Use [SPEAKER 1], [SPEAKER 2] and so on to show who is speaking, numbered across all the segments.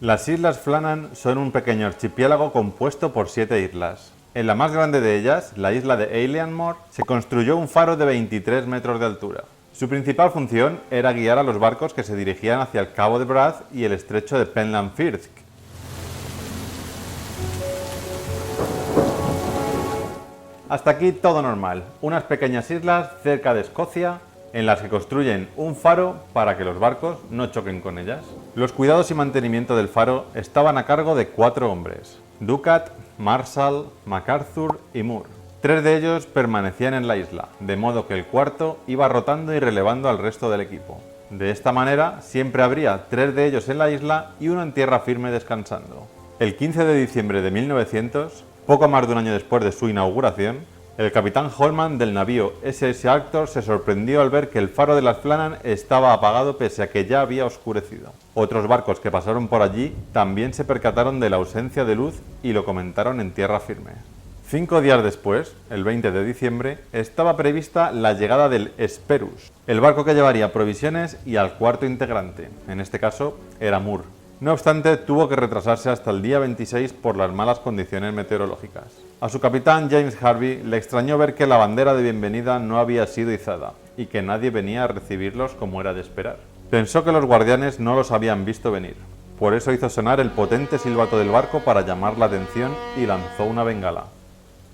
[SPEAKER 1] Las Islas Flannan son un pequeño archipiélago compuesto por 7 islas. En la más grande de ellas, la isla de Eileanmore, se construyó un faro de 23 metros de altura. Su principal función era guiar a los barcos que se dirigían hacia el Cabo de Brad y el estrecho de Penland Firth. Hasta aquí todo normal, unas pequeñas islas cerca de Escocia en las que construyen un faro para que los barcos no choquen con ellas. Los cuidados y mantenimiento del faro estaban a cargo de 4 hombres: Ducat, Marshall, MacArthur y Moore. 3 de ellos permanecían en la isla, de modo que el cuarto iba rotando y relevando al resto del equipo. De esta manera, siempre habría 3 de ellos en la isla y uno en tierra firme descansando. El 15 de diciembre de 1900, poco más de un año después de su inauguración, el capitán Holman del navío SS Arctor se sorprendió al ver que el faro de las Flannan estaba apagado pese a que ya había oscurecido. Otros barcos que pasaron por allí también se percataron de la ausencia de luz y lo comentaron en tierra firme. 5 días después, el 20 de diciembre, estaba prevista la llegada del Hesperus, el barco que llevaría provisiones y al cuarto integrante, en este caso era Moore. No obstante, tuvo que retrasarse hasta el día 26 por las malas condiciones meteorológicas. A su capitán James Harvey le extrañó ver que la bandera de bienvenida no había sido izada y que nadie venía a recibirlos como era de esperar. Pensó que los guardianes no los habían visto venir. Por eso hizo sonar el potente silbato del barco para llamar la atención y lanzó una bengala.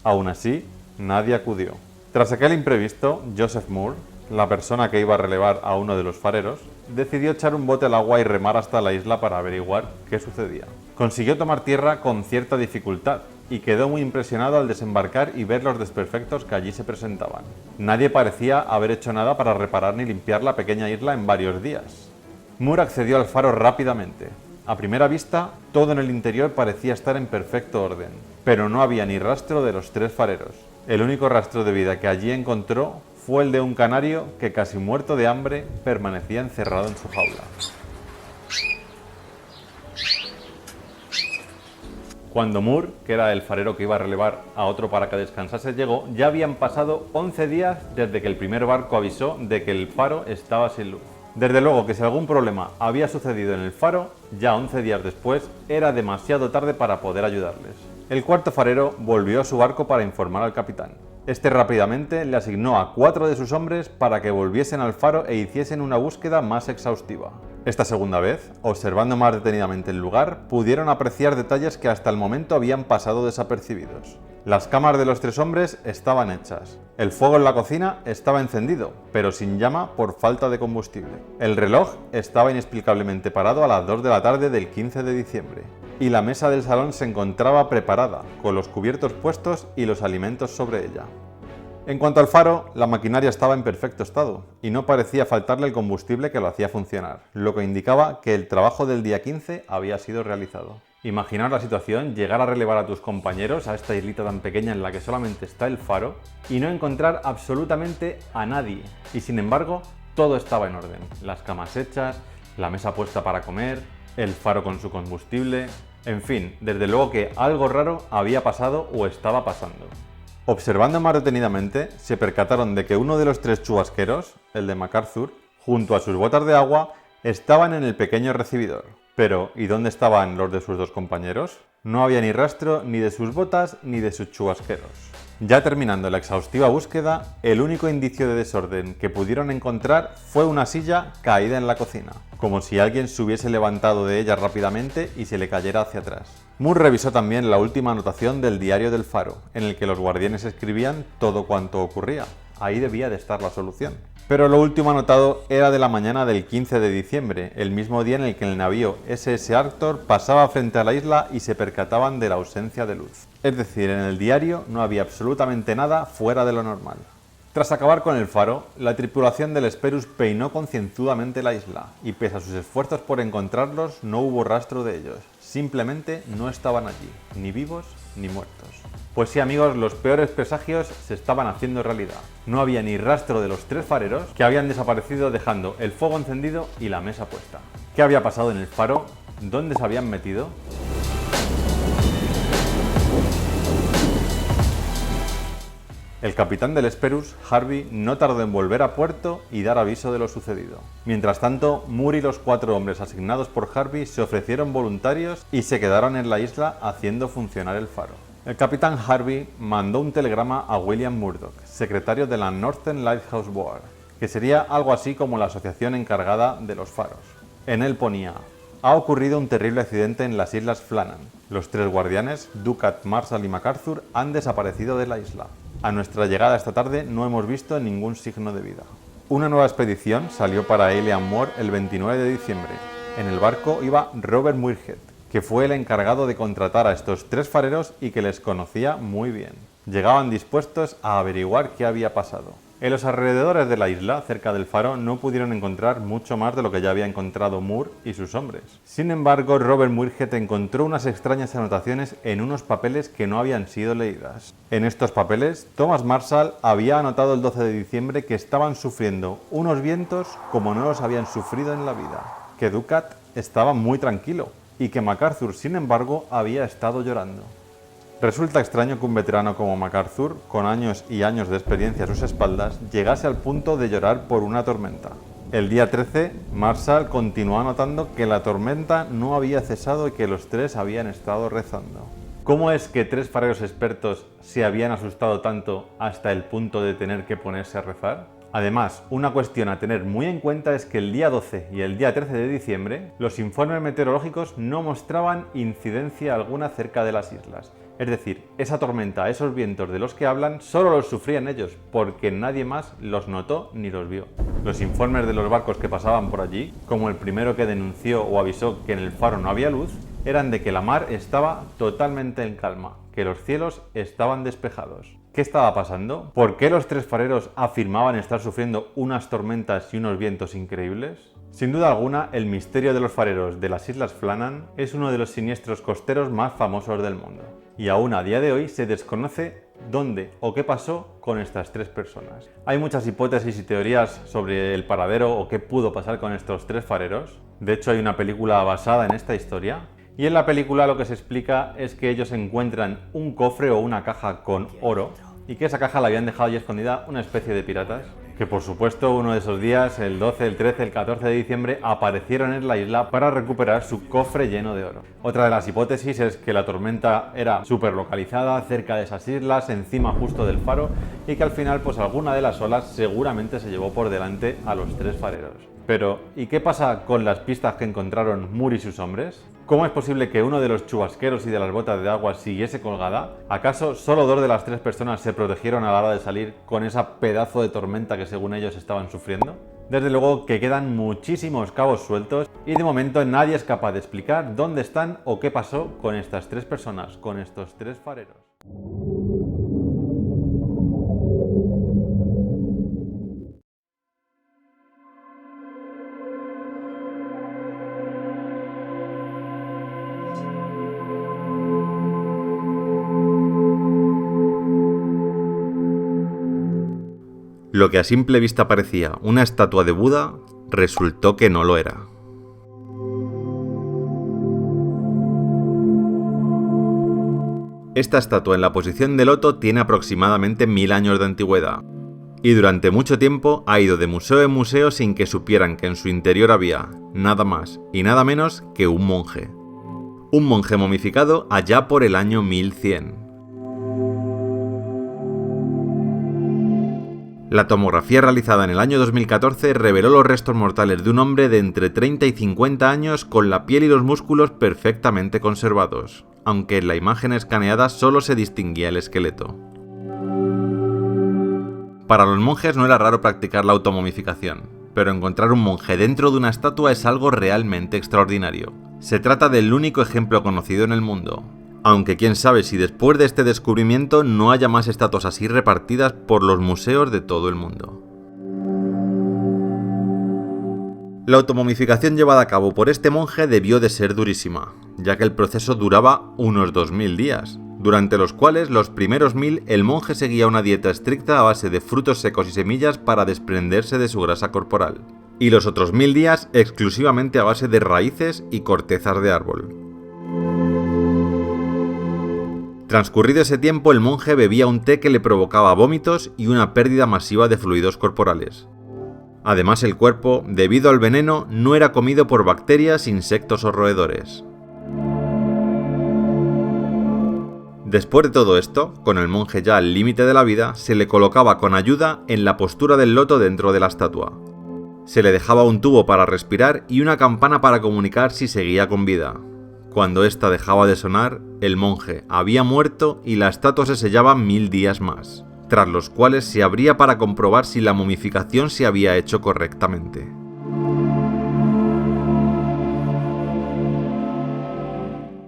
[SPEAKER 1] Aún así, nadie acudió. Tras aquel imprevisto, Joseph Moore, la persona que iba a relevar a uno de los fareros, decidió echar un bote al agua y remar hasta la isla para averiguar qué sucedía. Consiguió tomar tierra con cierta dificultad y quedó muy impresionado al desembarcar y ver los desperfectos que allí se presentaban. Nadie parecía haber hecho nada para reparar ni limpiar la pequeña isla en varios días. Moore accedió al faro rápidamente. A primera vista, todo en el interior parecía estar en perfecto orden, pero no había ni rastro de los 3 fareros. El único rastro de vida que allí encontró fue el de un canario que, casi muerto de hambre, permanecía encerrado en su jaula. Cuando Moore, que era el farero que iba a relevar a otro para que descansase, llegó, ya habían pasado 11 días desde que el primer barco avisó de que el faro estaba sin luz. Desde luego que si algún problema había sucedido en el faro, ya 11 días después era demasiado tarde para poder ayudarles. El cuarto farero volvió a su barco para informar al capitán. Este rápidamente le asignó a 4 de sus hombres para que volviesen al faro e hiciesen una búsqueda más exhaustiva. Esta segunda vez, observando más detenidamente el lugar, pudieron apreciar detalles que hasta el momento habían pasado desapercibidos. Las camas de los 3 hombres estaban hechas. El fuego en la cocina estaba encendido, pero sin llama por falta de combustible. El reloj estaba inexplicablemente parado a las 2 de la tarde del 15 de diciembre. Y la mesa del salón se encontraba preparada, con los cubiertos puestos y los alimentos sobre ella. En cuanto al faro, la maquinaria estaba en perfecto estado y no parecía faltarle el combustible que lo hacía funcionar, lo que indicaba que el trabajo del día 15 había sido realizado. Imaginaos la situación, llegar a relevar a tus compañeros a esta islita tan pequeña en la que solamente está el faro y no encontrar absolutamente a nadie. Y sin embargo, todo estaba en orden. Las camas hechas, la mesa puesta para comer, el faro con su combustible. En fin, desde luego que algo raro había pasado o estaba pasando. Observando más detenidamente, se percataron de que uno de los 3 chubasqueros, el de MacArthur, junto a sus botas de agua, estaban en el pequeño recibidor. Pero, ¿y dónde estaban los de sus 2 compañeros? No había ni rastro ni de sus botas ni de sus chubasqueros. Ya terminando la exhaustiva búsqueda, el único indicio de desorden que pudieron encontrar fue una silla caída en la cocina, como si alguien se hubiese levantado de ella rápidamente y se le cayera hacia atrás. Moore revisó también la última anotación del diario del faro, en el que los guardianes escribían todo cuanto ocurría. Ahí debía de estar la solución. Pero lo último anotado era de la mañana del 15 de diciembre, el mismo día en el que el navío SS Arctor pasaba frente a la isla y se percataban de la ausencia de luz. Es decir, en el diario no había absolutamente nada fuera de lo normal. Tras acabar con el faro, la tripulación del Hesperus peinó concienzudamente la isla, y pese a sus esfuerzos por encontrarlos, no hubo rastro de ellos. Simplemente no estaban allí, ni vivos ni muertos. Pues sí, amigos, los peores presagios se estaban haciendo realidad. No había ni rastro de los 3 fareros, que habían desaparecido dejando el fuego encendido y la mesa puesta. ¿Qué había pasado en el faro? ¿Dónde se habían metido? El capitán del Hesperus, Harvey, no tardó en volver a puerto y dar aviso de lo sucedido. Mientras tanto, Moore y los 4 hombres asignados por Harvey se ofrecieron voluntarios y se quedaron en la isla haciendo funcionar el faro. El capitán Harvey mandó un telegrama a William Murdoch, secretario de la Northern Lighthouse Board, que sería algo así como la asociación encargada de los faros. En él ponía: ha ocurrido un terrible accidente en las Islas Flannan. Los 3 guardianes, Ducat, Marshall y MacArthur, han desaparecido de la isla. A nuestra llegada esta tarde no hemos visto ningún signo de vida. Una nueva expedición salió para Eilean Mor el 29 de diciembre. En el barco iba Robert Muirhead, que fue el encargado de contratar a estos 3 fareros y que les conocía muy bien. Llegaban dispuestos a averiguar qué había pasado. En los alrededores de la isla, cerca del faro, no pudieron encontrar mucho más de lo que ya había encontrado Moore y sus hombres. Sin embargo, Robert Muirhead encontró unas extrañas anotaciones en unos papeles que no habían sido leídas. En estos papeles, Thomas Marshall había anotado el 12 de diciembre que estaban sufriendo unos vientos como no los habían sufrido en la vida, que Ducat estaba muy tranquilo y que MacArthur, sin embargo, había estado llorando. Resulta extraño que un veterano como MacArthur, con años y años de experiencia a sus espaldas, llegase al punto de llorar por una tormenta. El día 13, Marshall continuó anotando que la tormenta no había cesado y que los 3 habían estado rezando. ¿Cómo es que 3 fareros expertos se habían asustado tanto hasta el punto de tener que ponerse a rezar? Además, una cuestión a tener muy en cuenta es que el día 12 y el día 13 de diciembre, los informes meteorológicos no mostraban incidencia alguna cerca de las islas. Es decir, esa tormenta, esos vientos de los que hablan, solo los sufrían ellos, porque nadie más los notó ni los vio. Los informes de los barcos que pasaban por allí, como el primero que denunció o avisó que en el faro no había luz, eran de que la mar estaba totalmente en calma, que los cielos estaban despejados. ¿Qué estaba pasando? ¿Por qué los 3 fareros afirmaban estar sufriendo unas tormentas y unos vientos increíbles? Sin duda alguna, el misterio de los fareros de las Islas Flannan es uno de los siniestros costeros más famosos del mundo. Y aún a día de hoy se desconoce dónde o qué pasó con estas 3 personas. Hay muchas hipótesis y teorías sobre el paradero o qué pudo pasar con estos 3 fareros. De hecho, hay una película basada en esta historia. Y en la película lo que se explica es que ellos encuentran un cofre o una caja con oro y que esa caja la habían dejado allí escondida una especie de piratas, que por supuesto uno de esos días, el 12, el 13, el 14 de diciembre, aparecieron en la isla para recuperar su cofre lleno de oro. Otra de las hipótesis es que la tormenta era súper localizada, cerca de esas islas, encima justo del faro, y que al final pues alguna de las olas seguramente se llevó por delante a los 3 fareros. Pero, ¿y qué pasa con las pistas que encontraron Moore y sus hombres? ¿Cómo es posible que uno de los chubasqueros y de las botas de agua siguiese colgada? ¿Acaso solo 2 de las 3 personas se protegieron a la hora de salir con esa pedazo de tormenta que según ellos estaban sufriendo? Desde luego que quedan muchísimos cabos sueltos y de momento nadie es capaz de explicar dónde están o qué pasó con estas 3 personas, con estos 3 fareros. Lo que a simple vista parecía una estatua de Buda, resultó que no lo era. Esta estatua en la posición de loto tiene aproximadamente 1000 años de antigüedad, y durante mucho tiempo ha ido de museo en museo sin que supieran que en su interior había nada más y nada menos que un monje. Un monje momificado allá por el año 1100. La tomografía realizada en el año 2014 reveló los restos mortales de un hombre de entre 30 y 50 años con la piel y los músculos perfectamente conservados, aunque en la imagen escaneada solo se distinguía el esqueleto. Para los monjes no era raro practicar la automomificación, pero encontrar un monje dentro de una estatua es algo realmente extraordinario. Se trata del único ejemplo conocido en el mundo. Aunque quién sabe si después de este descubrimiento no haya más estatuas así repartidas por los museos de todo el mundo. La automomificación llevada a cabo por este monje debió de ser durísima, ya que el proceso duraba unos 2000 días, durante los cuales los primeros 1000 el monje seguía una dieta estricta a base de frutos secos y semillas para desprenderse de su grasa corporal, y los otros 1000 días exclusivamente a base de raíces y cortezas de árbol. Transcurrido ese tiempo, el monje bebía un té que le provocaba vómitos y una pérdida masiva de fluidos corporales. Además, el cuerpo, debido al veneno, no era comido por bacterias, insectos o roedores. Después de todo esto, con el monje ya al límite de la vida, se le colocaba con ayuda en la postura del loto dentro de la estatua. Se le dejaba un tubo para respirar y una campana para comunicar si seguía con vida. Cuando ésta dejaba de sonar, el monje había muerto y la estatua se sellaba 1000 días más, tras los cuales se abría para comprobar si la momificación se había hecho correctamente.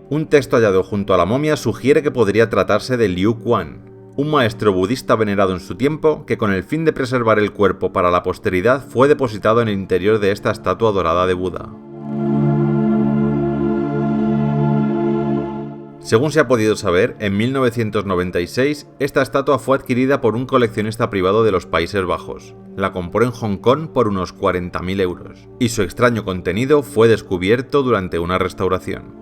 [SPEAKER 1] Un texto hallado junto a la momia sugiere que podría tratarse de Liu Quan, un maestro budista venerado en su tiempo que con el fin de preservar el cuerpo para la posteridad fue depositado en el interior de esta estatua dorada de Buda. Según se ha podido saber, en 1996 esta estatua fue adquirida por un coleccionista privado de los Países Bajos. La compró en Hong Kong por unos 40.000 euros, y su extraño contenido fue descubierto durante una restauración.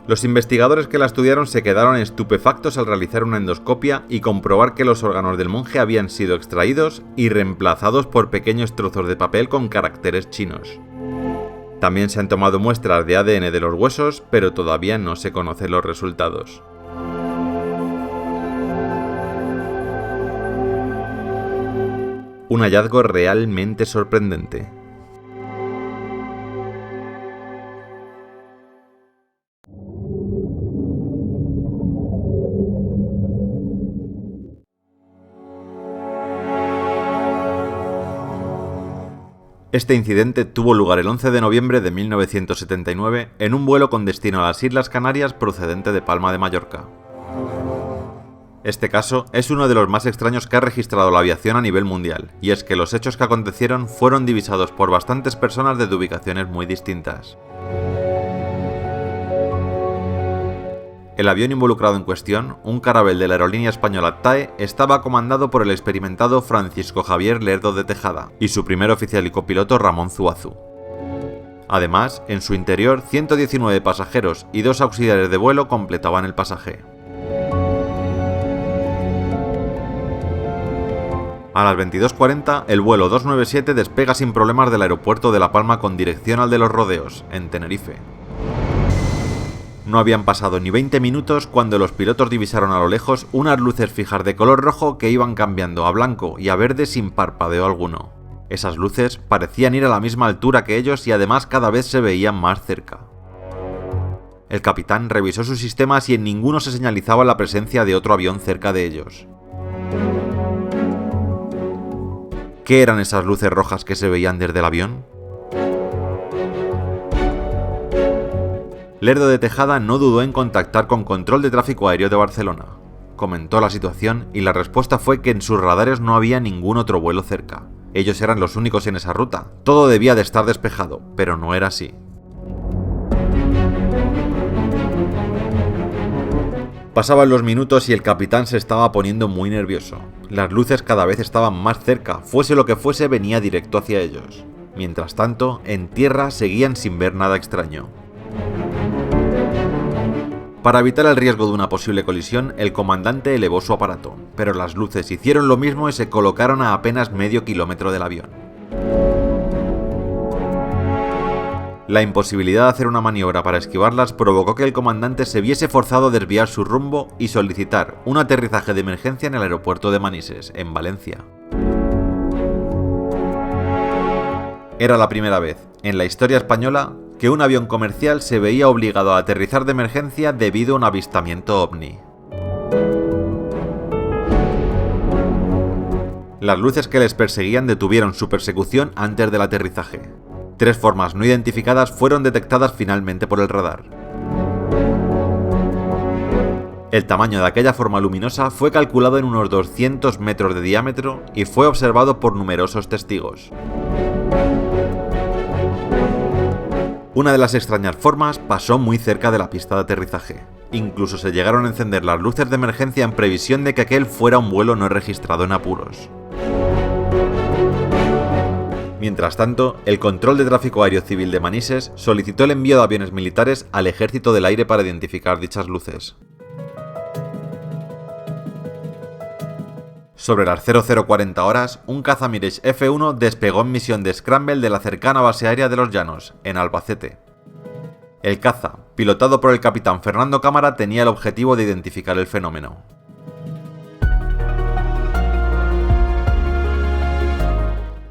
[SPEAKER 1] Los investigadores que la estudiaron se quedaron estupefactos al realizar una endoscopia y comprobar que los órganos del monje habían sido extraídos y reemplazados por pequeños trozos de papel con caracteres chinos. También se han tomado muestras de ADN de los huesos, pero todavía no se conocen los resultados. Un hallazgo realmente sorprendente. Este incidente tuvo lugar el 11 de noviembre de 1979 en un vuelo con destino a las Islas Canarias procedente de Palma de Mallorca. Este caso es uno de los más extraños que ha registrado la aviación a nivel mundial, y es que los hechos que acontecieron fueron divisados por bastantes personas desde ubicaciones muy distintas. El avión involucrado en cuestión, un Caravelle de la aerolínea española TAE, estaba comandado por el experimentado Francisco Javier Lerdo de Tejada y su primer oficial y copiloto Ramón Zuazu. Además, en su interior, 119 pasajeros y 2 auxiliares de vuelo completaban el pasaje. A las 22:40, el vuelo 297 despega sin problemas del aeropuerto de La Palma con dirección al de Los Rodeos, en Tenerife. No habían pasado ni 20 minutos cuando los pilotos divisaron a lo lejos unas luces fijas de color rojo que iban cambiando a blanco y a verde sin parpadeo alguno. Esas luces parecían ir a la misma altura que ellos y además cada vez se veían más cerca. El capitán revisó sus sistemas y en ninguno se señalizaba la presencia de otro avión cerca de ellos. ¿Qué eran esas luces rojas que se veían desde el avión? Lerdo de Tejada no dudó en contactar con Control de Tráfico Aéreo de Barcelona. Comentó la situación y la respuesta fue que en sus radares no había ningún otro vuelo cerca. Ellos eran los únicos en esa ruta. Todo debía de estar despejado, pero no era así. Pasaban los minutos y el capitán se estaba poniendo muy nervioso. Las luces cada vez estaban más cerca, fuese lo que fuese venía directo hacia ellos. Mientras tanto, en tierra seguían sin ver nada extraño. Para evitar el riesgo de una posible colisión, el comandante elevó su aparato, pero las luces hicieron lo mismo y se colocaron a apenas medio kilómetro del avión. La imposibilidad de hacer una maniobra para esquivarlas provocó que el comandante se viese forzado a desviar su rumbo y solicitar un aterrizaje de emergencia en el aeropuerto de Manises, en Valencia. Era la primera vez, en la historia española, que un avión comercial se veía obligado a aterrizar de emergencia debido a un avistamiento ovni. Las luces que les perseguían detuvieron su persecución antes del aterrizaje. 3 formas no identificadas fueron detectadas finalmente por el radar. El tamaño de aquella forma luminosa fue calculado en unos 200 metros de diámetro y fue observado por numerosos testigos. Una de las extrañas formas pasó muy cerca de la pista de aterrizaje. Incluso se llegaron a encender las luces de emergencia en previsión de que aquel fuera un vuelo no registrado en apuros. Mientras tanto, el Control de Tráfico Aéreo Civil de Manises solicitó el envío de aviones militares al Ejército del Aire para identificar dichas luces. Sobre las 0040 horas, un caza Mirage F1 despegó en misión de Scramble de la cercana base aérea de Los Llanos, en Albacete. El caza, pilotado por el capitán Fernando Cámara, tenía el objetivo de identificar el fenómeno.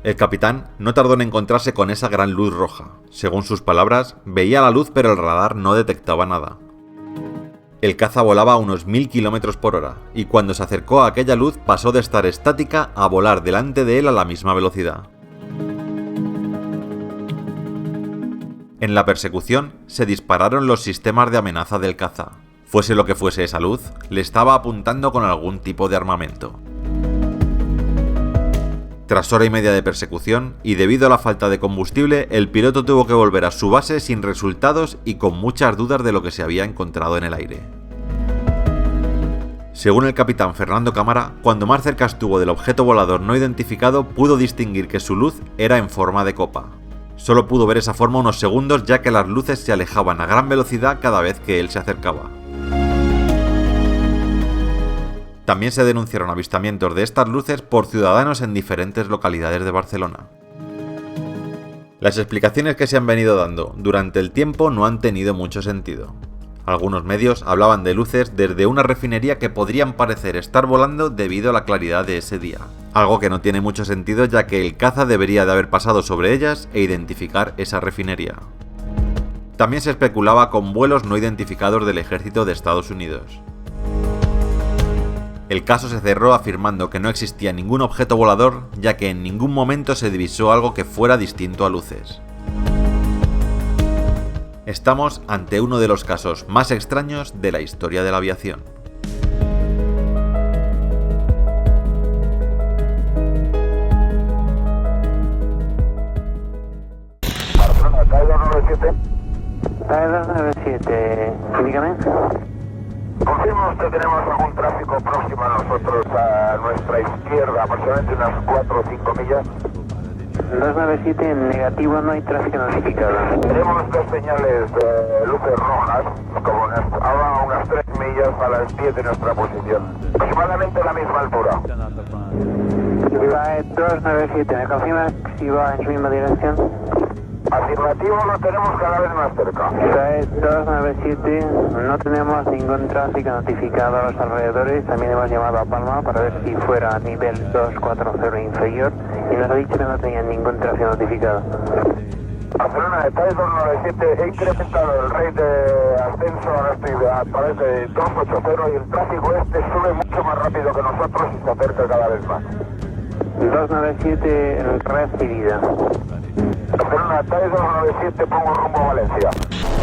[SPEAKER 1] El capitán no tardó en encontrarse con esa gran luz roja. Según sus palabras, veía la luz pero el radar no detectaba nada. El caza volaba a unos 1000 km por hora, y cuando se acercó a aquella luz pasó de estar estática a volar delante de él a la misma velocidad. En la persecución se dispararon los sistemas de amenaza del caza. Fuese lo que fuese esa luz, le estaba apuntando con algún tipo de armamento. Tras hora y media de persecución, y debido a la falta de combustible, el piloto tuvo que volver a su base sin resultados y con muchas dudas de lo que se había encontrado en el aire. Según el capitán Fernando Cámara, cuando más cerca estuvo del objeto volador no identificado, pudo distinguir que su luz era en forma de copa. Solo pudo ver esa forma unos segundos, ya que las luces se alejaban a gran velocidad cada vez que él se acercaba. También se denunciaron avistamientos de estas luces por ciudadanos en diferentes localidades de Barcelona. Las explicaciones que se han venido dando durante el tiempo no han tenido mucho sentido. Algunos medios hablaban de luces desde una refinería que podrían parecer estar volando debido a la claridad de ese día, algo que no tiene mucho sentido ya que el caza debería de haber pasado sobre ellas e identificar esa refinería. También se especulaba con vuelos no identificados del ejército de Estados Unidos. El caso se cerró afirmando que no existía ningún objeto volador, ya que en ningún momento se divisó algo que fuera distinto a luces. Estamos ante uno de los casos más extraños de la historia de la aviación.
[SPEAKER 2] Barcelona, TAE 297. TAE 297, dígame. Confirmo que tenemos algún tráfico próximo a nosotros, a nuestra izquierda, aproximadamente unas 4 o 5 millas. 297, en negativo, no hay tráfico notificado. Tenemos dos señales de luces rojas, como ahora a unas 3 millas a las 10 de nuestra posición. Aproximadamente a la misma altura. TAE 297, ¿me confirma si va en su misma dirección? Afirmativo, lo tenemos cada vez más cerca. TAE 297, no tenemos ningún tráfico notificado a los alrededores. También hemos llamado a Palma para ver si fuera a nivel 240 inferior y nos ha dicho que no tenía ningún tráfico notificado. Barcelona, TAE 297, he incrementado el rate de ascenso, ahora estoy a través de 280 y el tráfico sube mucho más rápido que nosotros y se acerca cada vez más. 297 recibida. Barcelona, TAE 297, pongo rumbo a Valencia.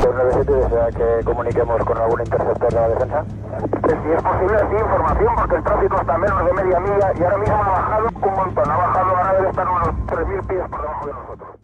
[SPEAKER 2] 297, ¿desea que comuniquemos con algún interceptor de la defensa? Si es posible, sí, información, porque el tráfico está a menos de media milla y ahora mismo ha bajado un montón. Ha bajado, ahora debe estar unos 3000 pies por debajo de nosotros.